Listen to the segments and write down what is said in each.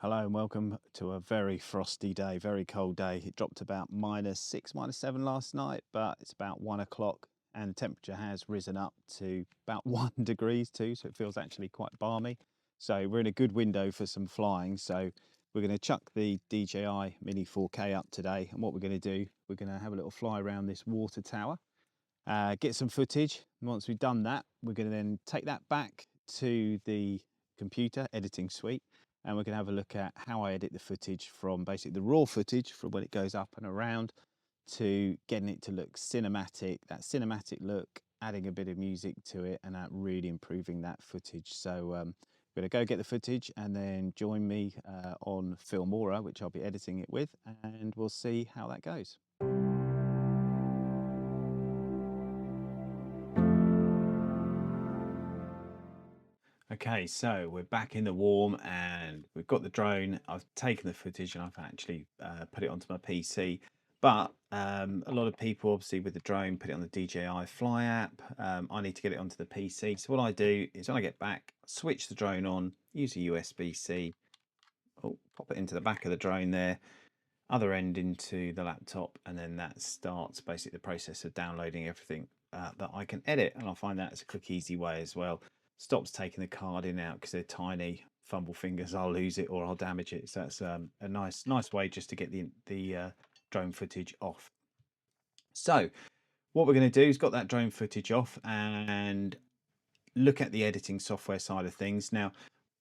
Hello and welcome to a very frosty day, very cold day. It dropped about -6, -7 last night, but it's about 1 o'clock and the temperature has risen up to about 1 degrees too, so it feels actually quite balmy. So we're in a good window for some flying. So we're going to chuck the DJI Mini 4K up today, and what we're going to do, we're going to have a little fly around this water tower, get some footage. And once we've done that, we're going to then take that back to the computer editing suite, and we're going to have a look at how I edit the footage from basically the raw footage from when it goes up and around to getting it to look cinematic, that cinematic look, adding a bit of music to it, and that really improving that footage. So we're going to go get the footage and then join me on Filmora, which I'll be editing it with, and we'll see how that goes. Okay, so we're back in the warm and we've got the drone. I've taken the footage and I've actually put it onto my PC. But a lot of people, obviously, with the drone, put it on the DJI Fly app. I need to get it onto the PC. So what I do is when I get back, switch the drone on, use a USB-C, pop it into the back of the drone there, other end into the laptop, and then that starts basically the process of downloading everything that I can edit. And I find that it's a quick, easy way as well. Stops taking the card in and out because they're tiny. Fumble fingers, I'll lose it or I'll damage it. So that's a nice way just to get the drone footage off. So what we're going to do is got that drone footage off and look at the editing software side of things. Now,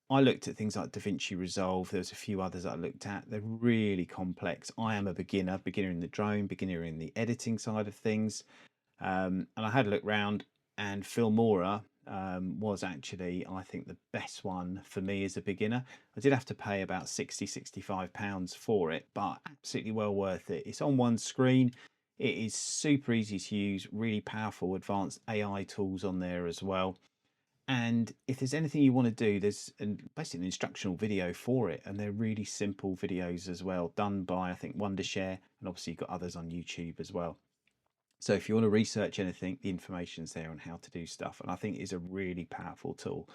I looked at things like DaVinci Resolve. There's a few others I looked at. They're really complex. I am a beginner in the drone, beginner in the editing side of things. And I had a look round, and Filmora was actually, I think, the best one for me as a beginner. I did have to pay about £60–65 for it, but absolutely well worth it. It's on one screen. It is super easy to use, really powerful advanced AI tools on there as well. And if there's anything you want to do, there's basically an instructional video for it, and they're really simple videos as well, done by, I think, Wondershare, and obviously you've got others on YouTube as well. So if you want to research anything, the information's there on how to do stuff, and I think it is a really powerful tool.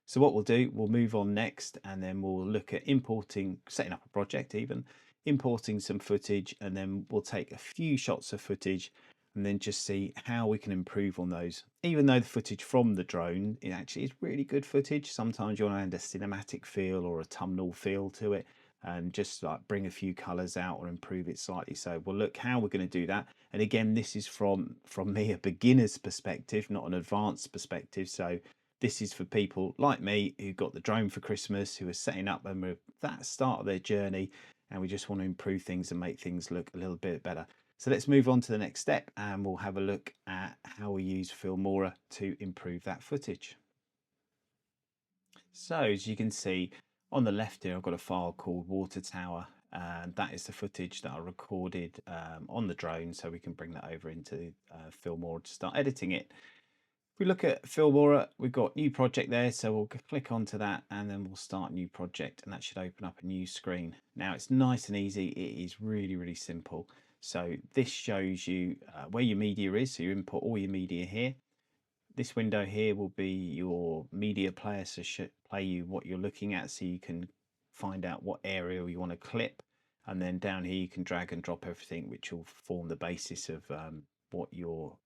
So what we'll do, we'll move on next, and then we'll look at importing, setting up a project even, importing some footage, and then we'll take a few shots of footage and then just see how we can improve on those. Even though the footage from the drone, it actually is really good footage, sometimes you want to add a cinematic feel or a autumnal feel to it, and just like bring a few colors out or improve it slightly. So we'll look how we're going to do that. And again, this is from me, a beginner's perspective, not an advanced perspective. So this is for people like me who got the drone for Christmas, who are setting up and we're at that start of their journey, and we just want to improve things and make things look a little bit better. So let's move on to the next step, and we'll have a look at how we use Filmora to improve that footage. So as you can see on the left here, I've got a file called Water Tower, and that is the footage that I recorded on the drone, so we can bring that over into Filmora to start editing it. If we look at Filmora, we've got new project there, so we'll click onto that and then we'll start a new project, and that should open up a new screen. Now it's nice and easy, it is really, really simple. So this shows you where your media is, so you input all your media here. This window here will be your media player, so should play you what you're looking at, so you can find out what area you want to clip, and then down here you can drag and drop everything, which will form the basis of what your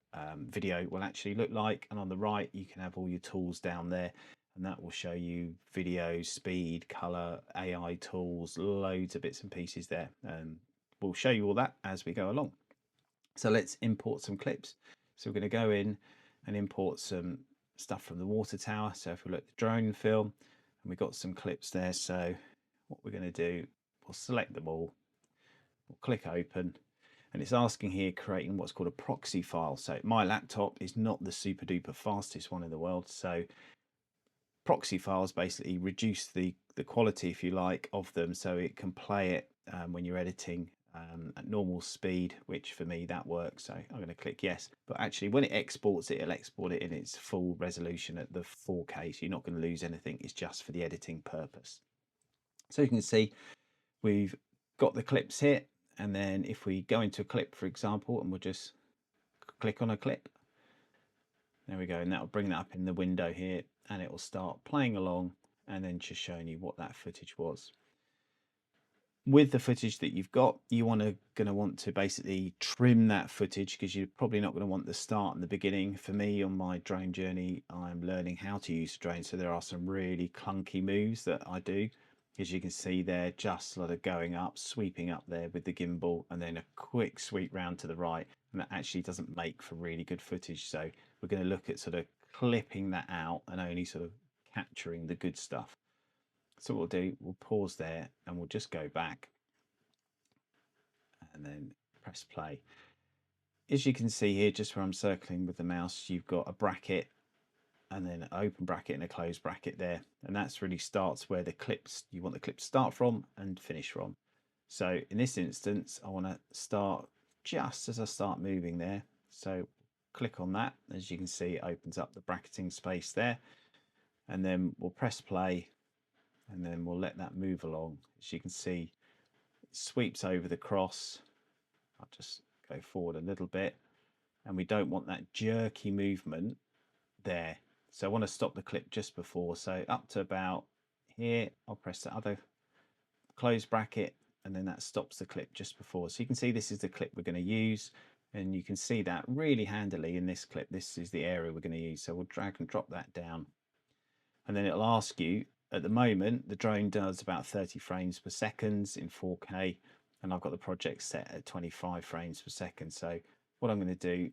video will actually look like. And on the right you can have all your tools down there, and that will show you video, speed, color, AI tools, loads of bits and pieces there. We'll show you all that as we go along. So let's import some clips. So we're going to go in and import some stuff from the water tower. So if we look at the drone film, and we've got some clips there. So what we're going to do, we'll select them all, we'll click open, and it's asking here creating what's called a proxy file. So my laptop is not the super duper fastest one in the world, so proxy files basically reduce the quality, if you like, of them, so it can play it when you're editing at normal speed, which for me that works. So I'm going to click yes, but actually when it exports it, it'll export it in its full resolution at the 4K, so you're not going to lose anything. It's just for the editing purpose. So you can see we've got the clips here, and then if we go into a clip, for example, and we'll just click on a clip, there we go, and that will bring that up in the window here, and it will start playing along and then just showing you what that footage was. with the footage that you've got, you going to want to basically trim that footage, because you're probably not going to want the start and the beginning. For me, on my drone journey, I'm learning how to use a drone, so there are some really clunky moves that I do. As you can see there, just sort of going up, sweeping up there with the gimbal, and then a quick sweep round to the right, and that actually doesn't make for really good footage. So we're going to look at sort of clipping that out and only sort of capturing the good stuff. So what we'll do, we'll pause there and we'll just go back and then press play. As you can see here, just where I'm circling with the mouse, you've got a bracket and then an open bracket and a closed bracket there. And that's really starts where the clips, you want the clip to start from and finish from. So in this instance, I want to start just as I start moving there. So click on that. As you can see, it opens up the bracketing space there. And then we'll press play and then we'll let that move along. As you can see, it sweeps over the cross. I'll just go forward a little bit, and we don't want that jerky movement there. So I want to stop the clip just before. So up to about here, I'll press the other close bracket, and then that stops the clip just before. So you can see this is the clip we're going to use, and you can see that really handily in this clip. This is the area we're going to use. So we'll drag and drop that down, and then it'll ask you, at the moment, the drone does about 30 frames per second in 4K, and I've got the project set at 25 frames per second. So what I'm going to do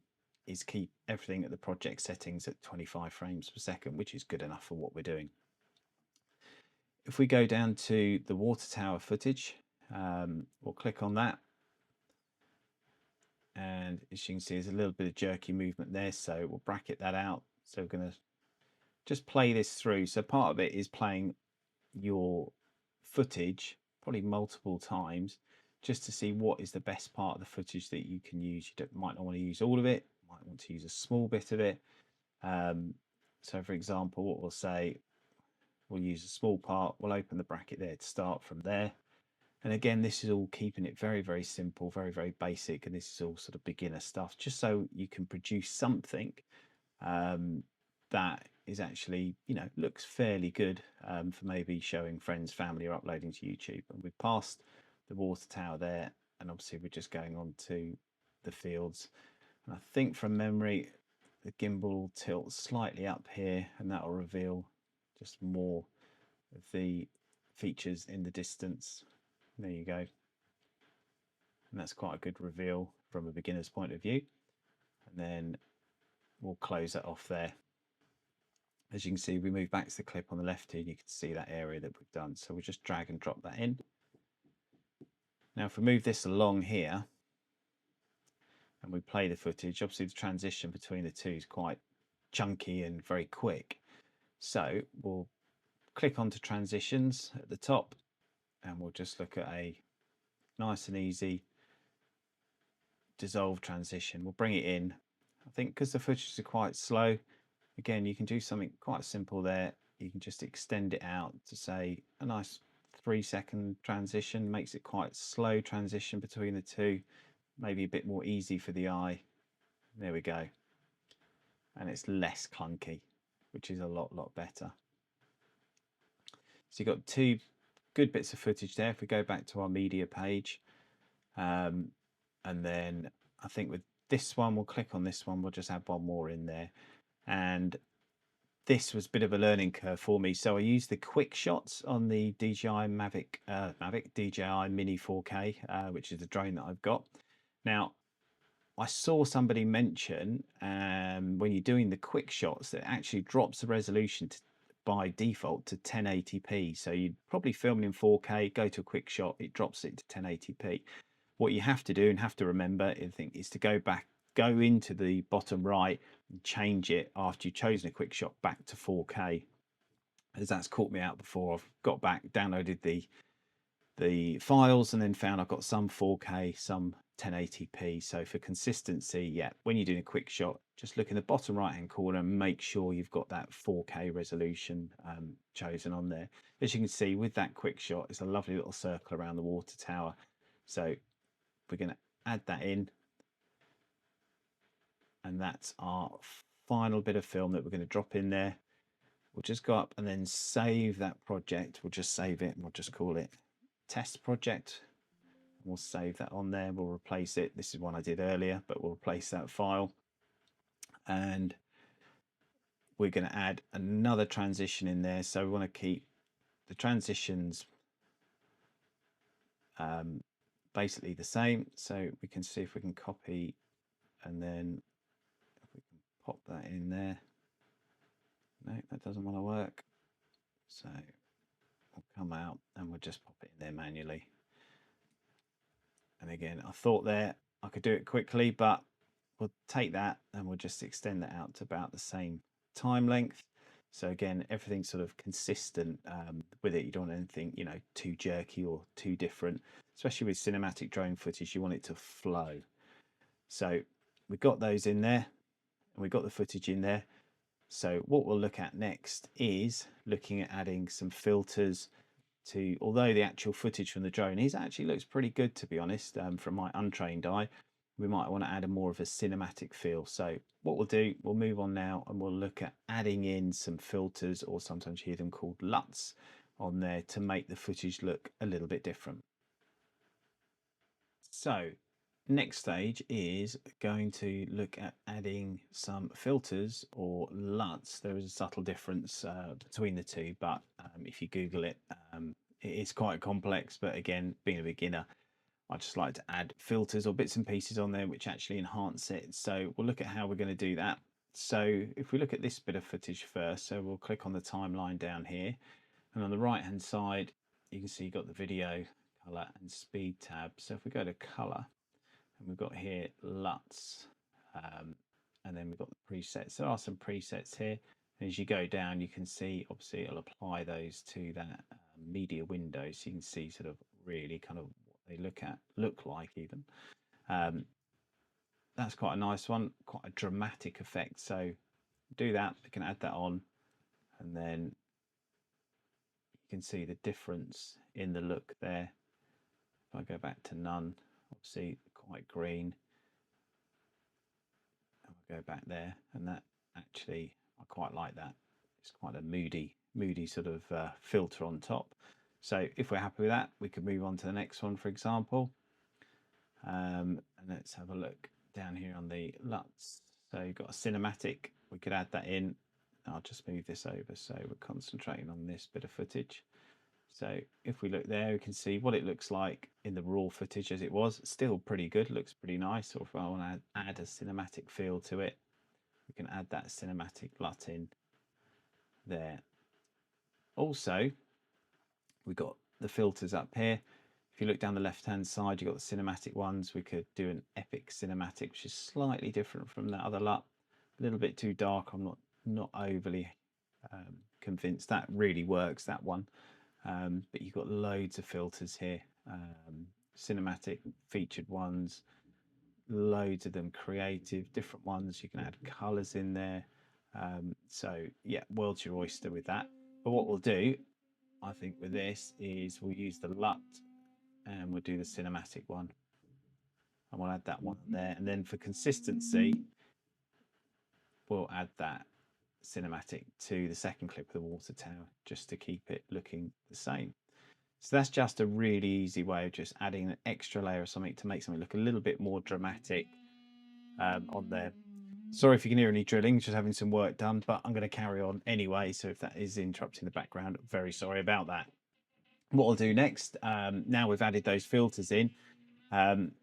is keep everything at the project settings at 25 frames per second, which is good enough for what we're doing. If we go down to the water tower footage, we'll click on that. And as you can see, there's a little bit of jerky movement there, so we'll bracket that out. So we're going to just play this through. So part of it is playing your footage probably multiple times just to see what is the best part of the footage that you can use. You might not want to use all of it, might want to use a small bit of it. So for example, what we'll say, we'll use a small part, we'll open the bracket there to start from there. And again, this is all keeping it very, very simple, very, very basic. And this is all sort of beginner stuff, just so you can produce something that is actually, looks fairly good for maybe showing friends, family, or uploading to YouTube. And we've passed the water tower there, and obviously we're just going on to the fields. And I think from memory, the gimbal will tilt slightly up here, and that will reveal just more of the features in the distance. There you go. And that's quite a good reveal from a beginner's point of view. And then we'll close that off there. As you can see, we move back to the clip on the left here, and you can see that area that we've done. So we'll just drag and drop that in. Now, if we move this along here and we play the footage, obviously the transition between the two is quite chunky and very quick. So we'll click onto transitions at the top, and we'll just look at a nice and easy dissolve transition. We'll bring it in. I think because the footage is quite slow, again, you can do something quite simple there. You can just extend it out to, say, a nice 3-second transition. Makes it quite slow transition between the two, maybe a bit more easy for the eye. There we go. And it's less clunky, which is a lot better. So you've got two good bits of footage there. If we go back to our media page, and then I think with this one, we'll click on this one, we'll just add one more in there. And this was a bit of a learning curve for me. So I used the quick shots on the DJI DJI Mini 4K, which is the drone that I've got. Now, I saw somebody mention when you're doing the quick shots, that it actually drops the resolution by default to 1080p. So you'd probably film in 4K, go to a quick shot, it drops it to 1080p. What you have to do and have to remember, I think, is to go into the bottom right and change it after you've chosen a quick shot back to 4K, as that's caught me out before. I've got back, downloaded the files, and then found I've got some 4K, some 1080p. So for consistency, yeah, when you're doing a quick shot, just look in the bottom right hand corner and make sure you've got that 4K resolution chosen on there. As you can see with that quick shot, it's a lovely little circle around the water tower. So we're going to add that in, and that's our final bit of film that we're going to drop in there. We'll just go up and then save that project. We'll just save it, and we'll just call it test project. We'll save that on there. We'll replace it. This is one I did earlier, but we'll replace that file. And we're going to add another transition in there. So we want to keep the transitions basically the same. So we can see if we can copy, and then if we can pop that in there. No, that doesn't want to work. So we'll come out and we'll just pop it in there manually. And again, I thought there I could do it quickly, but we'll take that and we'll just extend that out to about the same time length. So again, everything's sort of consistent with it. You don't want anything, you know, too jerky or too different, especially with cinematic drone footage. You want it to flow. So we've got those in there and we've got the footage in there. So what we'll look at next is looking at adding some filters to, although the actual footage from the drone actually looks pretty good, to be honest, from my untrained eye, we might want to add a more of a cinematic feel. So what we'll do, we'll move on now and we'll look at adding in some filters, or sometimes you hear them called LUTs, on there to make the footage look a little bit different. So next stage is going to look at adding some filters or LUTs. There is a subtle difference between the two, but if you Google it, it is quite complex. But again, being a beginner, I just like to add filters or bits and pieces on there which actually enhance it. So we'll look at how we're going to do that. So if we look at this bit of footage first, so we'll click on the timeline down here, and on the right hand side you can see you've got the video, color and speed tab. So if we go to color, and we've got here LUTs, and then we've got the presets. There are some presets here, and as you go down you can see obviously it'll apply those to that media window, so you can see sort of really kind of they look like even. That's quite a nice one, quite a dramatic effect. So do that, we can add that on, and then you can see the difference in the look there. If I go back to none, obviously quite green, and we'll go back there, and that actually I quite like that. It's quite a moody sort of filter on top. So if we're happy with that, we could move on to the next one, for example. And let's have a look down here on the LUTs. So you've got a cinematic, we could add that in. I'll just move this over so we're concentrating on this bit of footage. So if we look there, we can see what it looks like in the raw footage as it was. Still pretty good, looks pretty nice. Or if I want to add a cinematic feel to it, we can add that cinematic LUT in there. Also, we've got the filters up here. If you look down the left hand side, you've got the cinematic ones. We could do an epic cinematic, which is slightly different from that other LUT. A little bit too dark. I'm not overly convinced that really works, that one. But you've got loads of filters here, cinematic, featured ones, loads of them, creative, different ones. You can add colors in there. So yeah, world's your oyster with that. But what we'll do, I think, with this is we'll use the LUT and we'll do the cinematic one, and we'll add that one there, and then for consistency we'll add that cinematic to the second clip of the water tower, just to keep it looking the same. So that's just a really easy way of just adding an extra layer of something to make something look a little bit more dramatic on there. Sorry if you can hear any drilling, just having some work done, but I'm going to carry on anyway, so if that is interrupting the background, very sorry about that. What I'll do next, now we've added those filters in,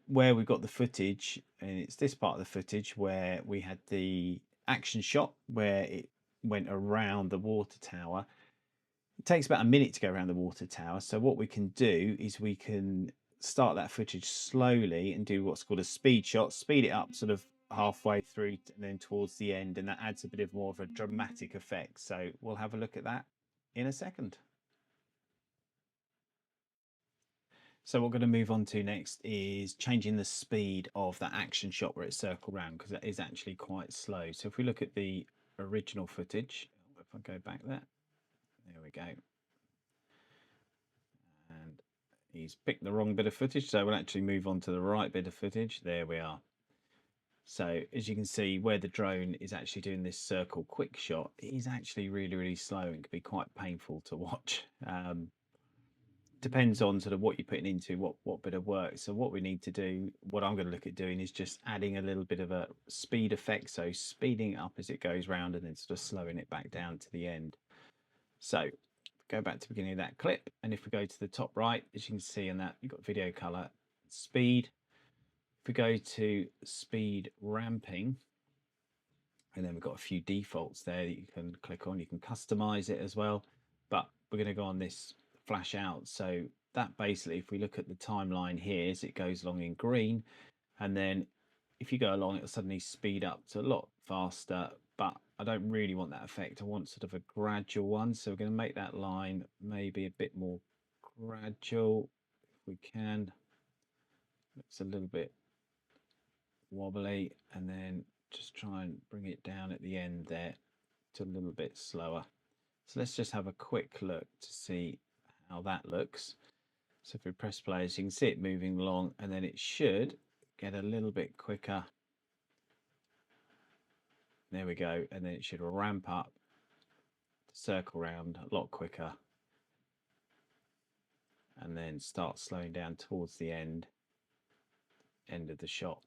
where we've got the footage, and it's this part of the footage where we had the action shot where it went around the water tower. It takes about a minute to go around the water tower. So what we can do is we can start that footage slowly and do what's called a speed shot, speed it up sort of halfway through and then towards the end, and that adds a bit of more of a dramatic effect. So we'll have a look at that in a second. So what we're going to move on to next is changing the speed of that action shot where it's circled around, because that is actually quite slow. So if we look at the original footage, if I go back there we go. And he's picked the wrong bit of footage, so we'll actually move on to the right bit of footage. There we are. So as you can see, where the drone is actually doing this circle quick shot, it is actually really, really slow and can be quite painful to watch. depends on sort of what you're putting into what bit of work. So what we need to do, what I'm going to look at doing, is just adding a little bit of a speed effect, so speeding it up as it goes round and then sort of slowing it back down to the end. So go back to the beginning of that clip, and if we go to the top right, as you can see in that, you've got video color, speed. If we go to speed ramping, and then we've got a few defaults there that you can click on. You can customize it as well, but we're going to go on this flash out. So that basically, if we look at the timeline here, as it goes along in green, and then if you go along, it'll suddenly speed up to a lot faster, but I don't really want that effect. I want sort of a gradual one. So we're going to make that line maybe a bit more gradual if we can. Looks a little bit wobbly, and then just try and bring it down at the end there to a little bit slower. So let's just have a quick look to see how that looks. So if we press play, as you can see it moving along, and then it should get a little bit quicker. There we go, and then it should ramp up, circle around a lot quicker, and then start slowing down towards the end of the shot.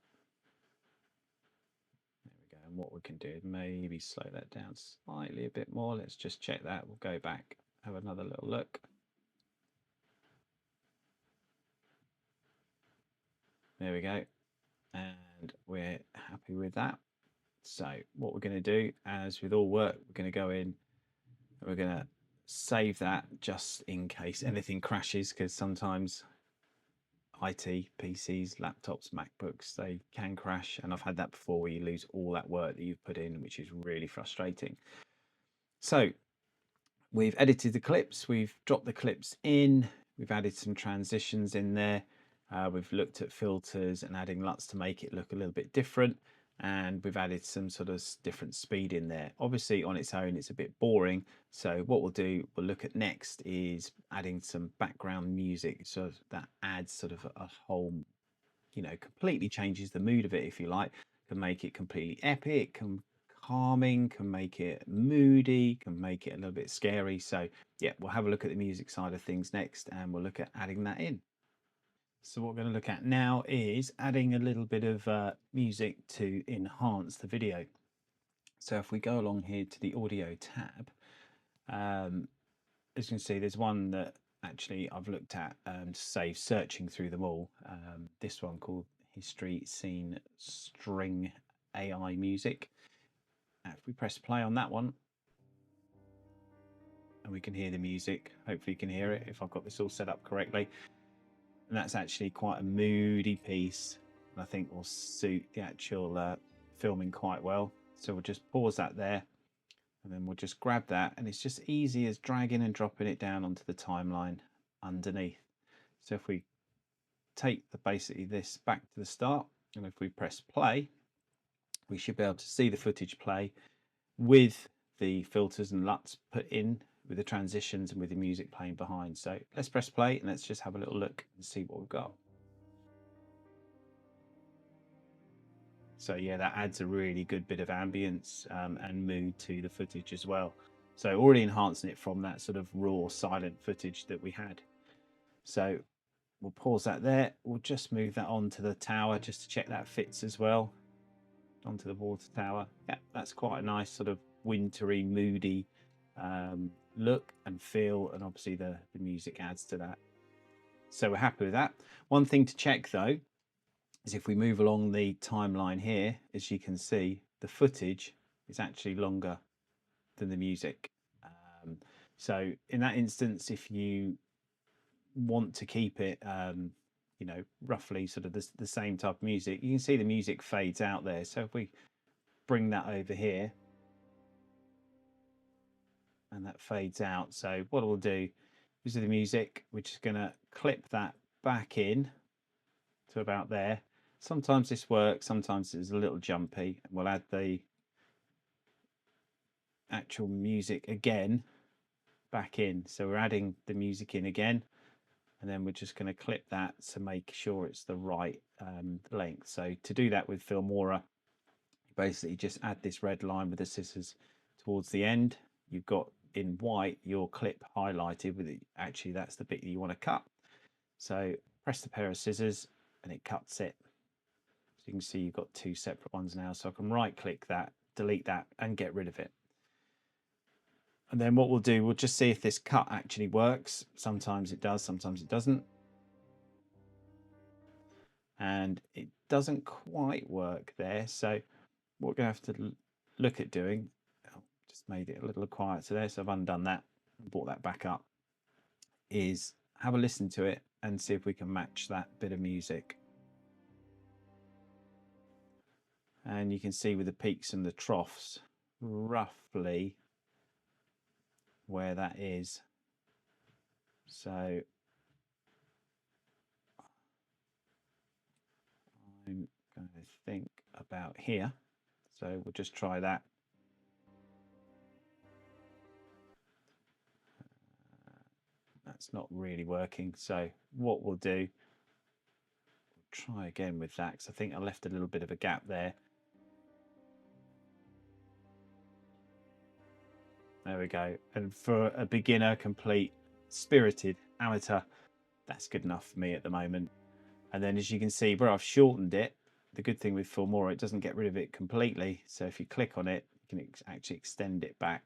And what we can do is maybe slow that down slightly a bit more. Let's just check that. We'll go back, have another little look. There we go. And we're happy with that. So what we're going to do, as with all work, we're going to go in and we're going to save that just in case anything crashes, because sometimes IT, PCs, laptops, MacBooks, they can crash, and I've had that before where you lose all that work that you've put in, which is really frustrating. So we've edited the clips, we've dropped the clips in, we've added some transitions in there, we've looked at filters and adding LUTs to make it look a little bit different, and we've added some sort of different speed in there. Obviously on its own it's a bit boring, so what we'll do, we'll look at next is adding some background music, so that adds sort of a whole, you know, completely changes the mood of it, if you like. Can make it completely epic, can calming, can make it moody, can make it a little bit scary. So yeah, we'll have a look at the music side of things next, and we'll look at adding that in. So what we're going to look at now is adding a little bit of music to enhance the video. So if we go along here to the audio tab, as you can see, there's one that actually I've looked at to save searching through them all. This one called History Scene String AI Music. If we press play on that one, and we can hear the music, hopefully you can hear it if I've got this all set up correctly. And that's actually quite a moody piece, and I think will suit the actual filming quite well. So we'll just pause that there, and then we'll just grab that, and it's just easy as dragging and dropping it down onto the timeline underneath. So if we take basically this back to the start, and if we press play, we should be able to see the footage play with the filters and LUTs put in, with the transitions and with the music playing behind. So let's press play and let's just have a little look and see what we've got. So yeah, that adds a really good bit of ambience and mood to the footage as well. So already enhancing it from that sort of raw silent footage that we had. So we'll pause that there. We'll just move that onto the tower just to check that fits as well. Onto the water tower. Yeah, that's quite a nice sort of wintry, moody look and feel, and obviously the music adds to that. So we're happy with that. One thing to check though is if we move along the timeline here, as you can see, the footage is actually longer than the music. So in that instance, if you want to keep it you know, roughly sort of the same type of music, you can see the music fades out there. So if we bring that over here, and that fades out. So what we'll do is, with the music, we're just going to clip that back in to about there. Sometimes this works, sometimes it's a little jumpy, and we'll add the actual music again back in. So we're adding the music in again, and then we're just going to clip that to make sure it's the right length. So to do that with Filmora, basically just add this red line with the scissors towards the end. You've got in white your clip highlighted with it. Actually, that's the bit that you want to cut. So press the pair of scissors and it cuts it. So you can see you've got two separate ones now. So I can right click that, delete that and get rid of it. And then what we'll do, we'll just see if this cut actually works. Sometimes it does, sometimes it doesn't. And it doesn't quite work there. So what we're going to have to look at doing, just made it a little quieter there, so I've undone that and brought that back up, is have a listen to it and see if we can match that bit of music. And you can see with the peaks and the troughs roughly where that is. So I'm going to think about here. So we'll just try that. That's not really working. So what we'll do, we'll try again with that, because I think I left a little bit of a gap there. There we go. And for a beginner, complete, spirited amateur, that's good enough for me at the moment. And then as you can see where I've shortened it, the good thing with Filmora, it doesn't get rid of it completely. So if you click on it, you can actually extend it back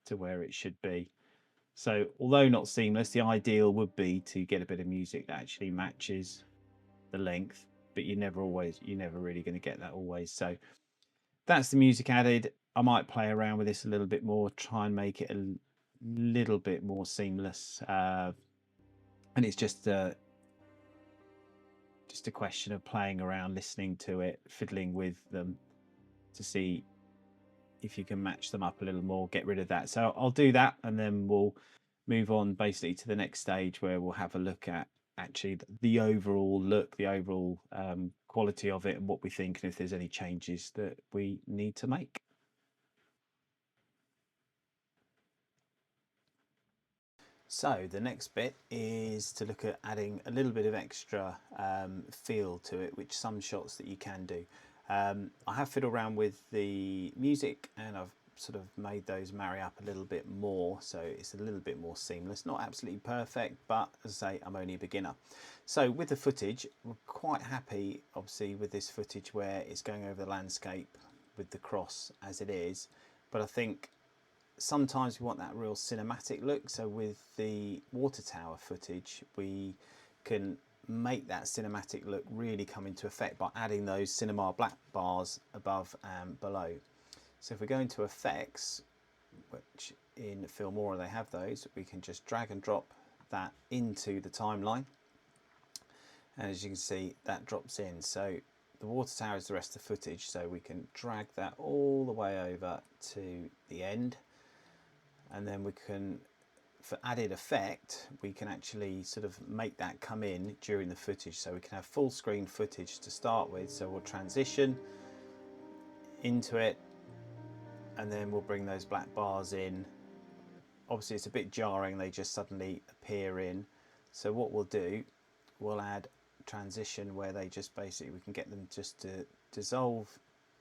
to where it should be. So although not seamless, the ideal would be to get a bit of music that actually matches the length, but you're never really going to get that always. So that's the music added. I might play around with this a little bit more, try and make it a little bit more seamless. And it's just a question of playing around, listening to it, fiddling with them to see if you can match them up a little more, get rid of that. So I'll do that, and then we'll move on basically to the next stage where we'll have a look at actually the overall look, the overall quality of it, and what we think, and if there's any changes that we need to make. So the next bit is to look at adding a little bit of extra feel to it, which some shots that you can do. I have fiddled around with the music and I've sort of made those marry up a little bit more, so it's a little bit more seamless. Not absolutely perfect, but as I say, I'm only a beginner. So with the footage, we're quite happy obviously with this footage where it's going over the landscape with the cross as it is, but I think sometimes we want that real cinematic look. So with the water tower footage, we can make that cinematic look really come into effect by adding those cinema black bars above and below. So if we go into effects, which in Filmora they have those, we can just drag and drop that into the timeline. And as you can see, that drops in. So the water tower is the rest of the footage, so we can drag that all the way over to the end. And then we can, for added effect, we can actually sort of make that come in during the footage. So we can have full screen footage to start with. So we'll transition into it, and then we'll bring those black bars in. Obviously it's a bit jarring, they just suddenly appear in. So what we'll do, we'll add transition where they just basically, we can get them just to dissolve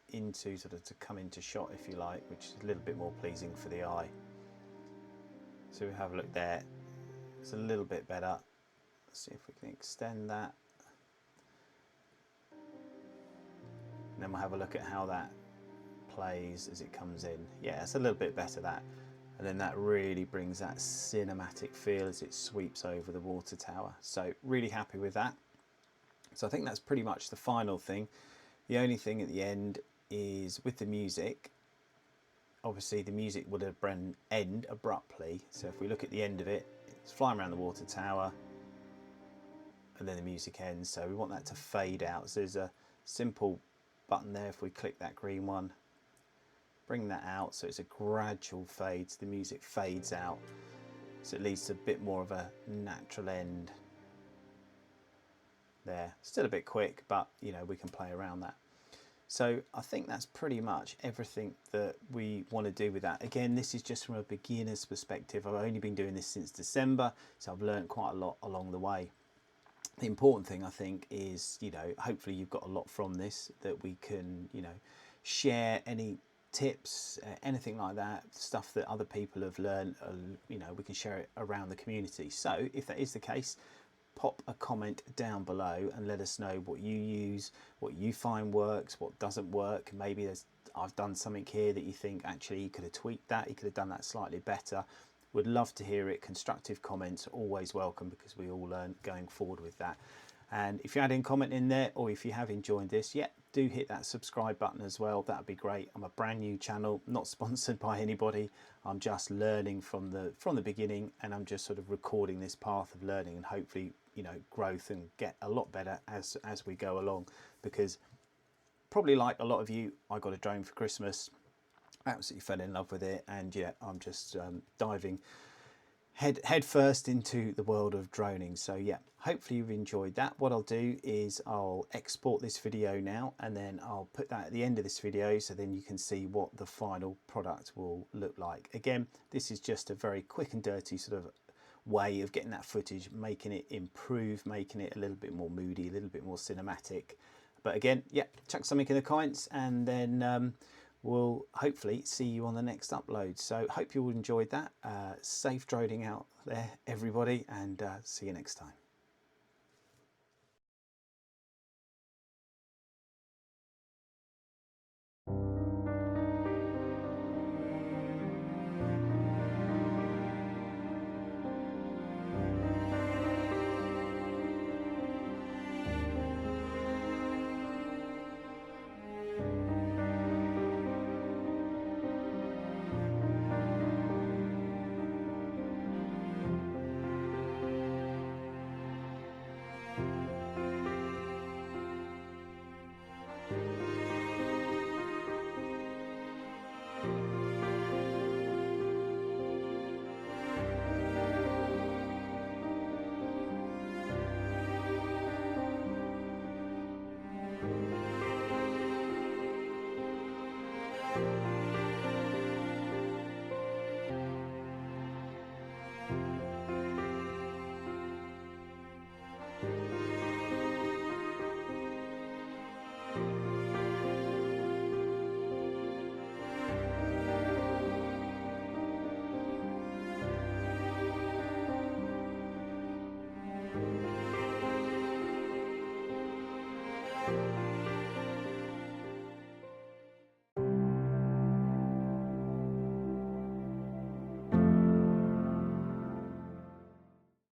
into, sort of to come into shot if you like, which is a little bit more pleasing for the eye. So we have a look there, it's a little bit better. Let's see if we can extend that. And then we'll have a look at how that plays as it comes in. Yeah, it's a little bit better, that. And then that really brings that cinematic feel as it sweeps over the water tower. So really happy with that. So I think that's pretty much the final thing. The only thing at the end is with the music. Obviously the music would have end abruptly. So if we look at the end of it, it's flying around the water tower and then the music ends. So we want that to fade out. So there's a simple button there. If we click that green one, bring that out, so it's a gradual fade, so the music fades out, so it leads to a bit more of a natural end there. Still a bit quick, but you know, we can play around that. So I think that's pretty much everything that we want to do with that. Again, this is just from a beginner's perspective. I've only been doing this since December, so I've learned quite a lot along the way. The important thing, I think, is, you know, hopefully you've got a lot from this, that we can, you know, share any tips, anything like that, stuff that other people have learned, you know, we can share it around the community. So if that is the case, pop a comment down below and let us know what you use, what you find works, what doesn't work. Maybe I've done something here that you think actually you could have tweaked that, you could have done that slightly better. Would love to hear it. Constructive comments are always welcome, because we all learn going forward with that. And if you add in comment in there, or if you have enjoyed this, yeah, do hit that subscribe button as well. That'd be great. I'm a brand new channel, not sponsored by anybody. I'm just learning from the beginning, and I'm just sort of recording this path of learning, and hopefully, you know, growth and get a lot better as we go along. Because probably like a lot of you, I got a drone for Christmas, absolutely fell in love with it, and yeah, I'm just diving head first into the world of droning. So yeah, hopefully you've enjoyed that. What I'll do is I'll export this video now, and then I'll put that at the end of this video, so then you can see what the final product will look like. Again, this is just a very quick and dirty sort of way of getting that footage, making it improve, making it a little bit more moody, a little bit more cinematic. But again, yeah, chuck something in the comments, and then we'll hopefully see you on the next upload. So hope you all enjoyed that. Safe droning out there, everybody, and see you next time.